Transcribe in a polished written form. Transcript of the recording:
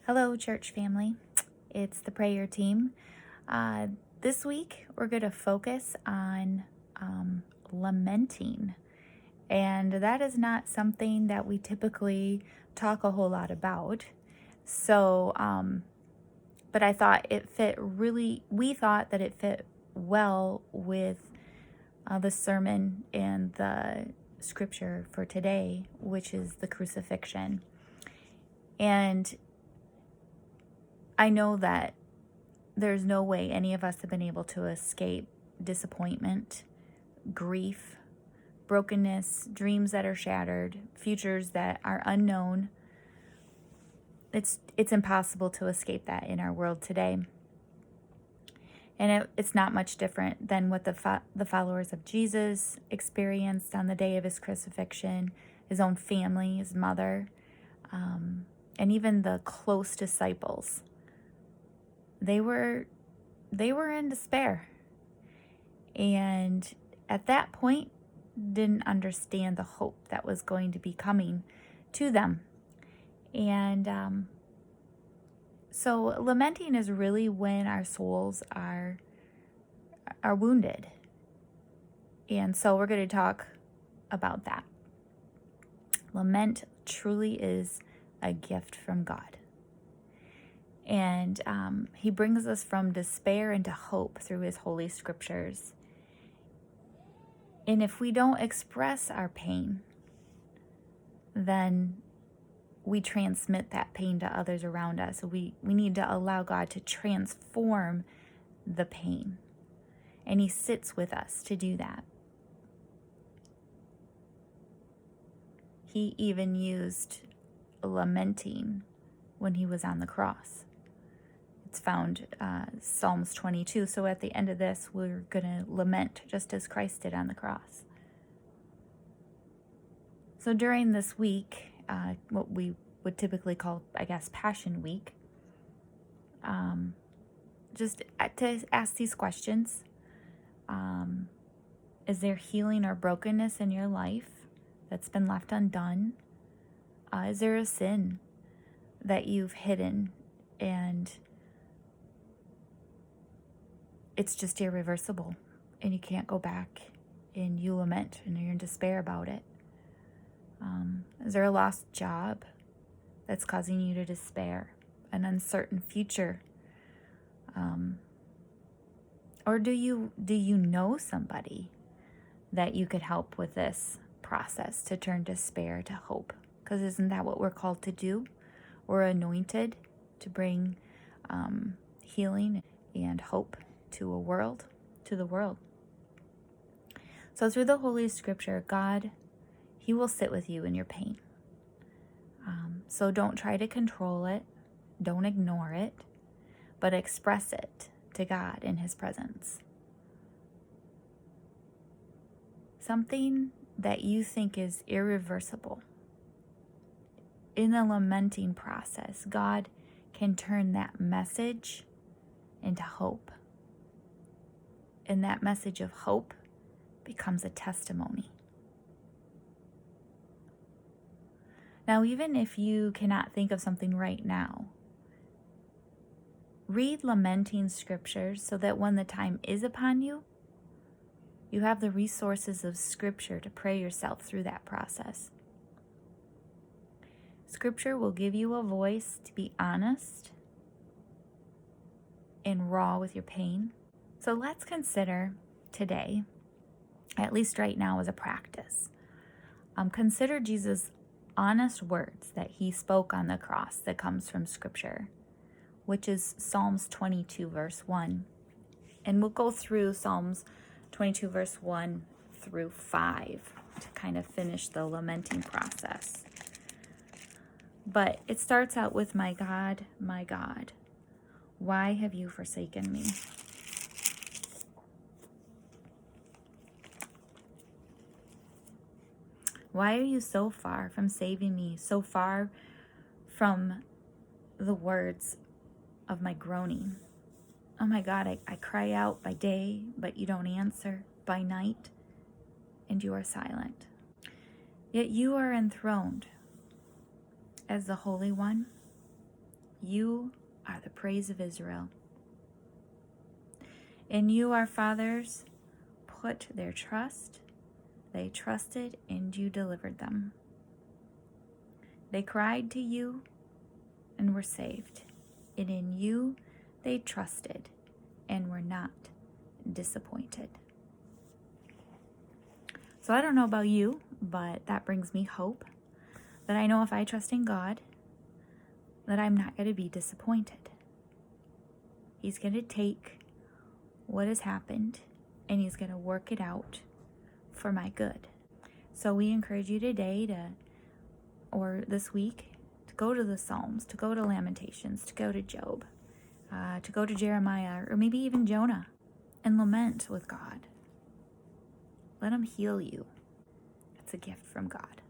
Hello, church family. It's the prayer team. This week, we're going to focus on lamenting. And that is not something that we typically talk a whole lot about. So, but I thought it fit really, we thought that it fit well with the sermon and the scripture for today, which is the crucifixion. And I know that there's no way any of us have been able to escape disappointment, grief, brokenness, dreams that are shattered, futures that are unknown. It's impossible to escape that in our world today. And it's not much different than what the followers of Jesus experienced on the day of his crucifixion, his own family, his mother, and even the close disciples. They were in despair, and at that point didn't understand the hope that was going to be coming to them. And so lamenting is really when our souls are wounded. And so we're going to talk about that. Lament truly is a gift from God. And he brings us from despair into hope through his holy scriptures. And if we don't express our pain, then we transmit that pain to others around us. We need to allow God to transform the pain. And he sits with us to do that. He even used lamenting when he was on the cross. It's found Psalms 22. So at the end of this, we're going to lament just as Christ did on the cross. So during this week, what we would typically call, I guess, Passion Week, just to ask these questions. Is there healing or brokenness in your life that's been left undone? Is there a sin that you've hidden and it's just irreversible and you can't go back and you lament and you're in despair about it? Is there a lost job that's causing you to despair? An uncertain future? Or do you know somebody that you could help with this process to turn despair to hope? Because isn't that what we're called to do? We're anointed to bring healing and hope to the world. So through the Holy Scripture, God, he will sit with you in your pain. So don't try to control it. Don't ignore it, but express it to God in his presence. Something that you think is irreversible. In the lamenting process, God can turn that message into hope. And that message of hope becomes a testimony. Now, even if you cannot think of something right now, read lamenting scriptures so that when the time is upon you, you have the resources of scripture to pray yourself through that process. Scripture will give you a voice to be honest and raw with your pain. So let's consider today, at least right now as a practice, consider Jesus' honest words that he spoke on the cross that comes from Scripture, which is Psalms 22, verse 1. And we'll go through Psalms 22, verse 1 through 5 to kind of finish the lamenting process. But it starts out with, my God, why have you forsaken me? Why are you so far from saving me, so far from the words of my groaning? Oh my God, I cry out by day, but you don't answer, by night, and you are silent. Yet you are enthroned as the Holy One. You are the praise of Israel. In you our fathers put their trust. They trusted and you delivered them. They cried to you and were saved. And in you they trusted and were not disappointed. So I don't know about you, but that brings me hope that I know if I trust in God, that I'm not going to be disappointed. He's going to take what has happened and he's going to work it out for my good. So we encourage you today or this week, to go to the Psalms, to go to Lamentations, to go to Job, to go to Jeremiah, or maybe even Jonah, and lament with God. Let him heal you. It's a gift from God.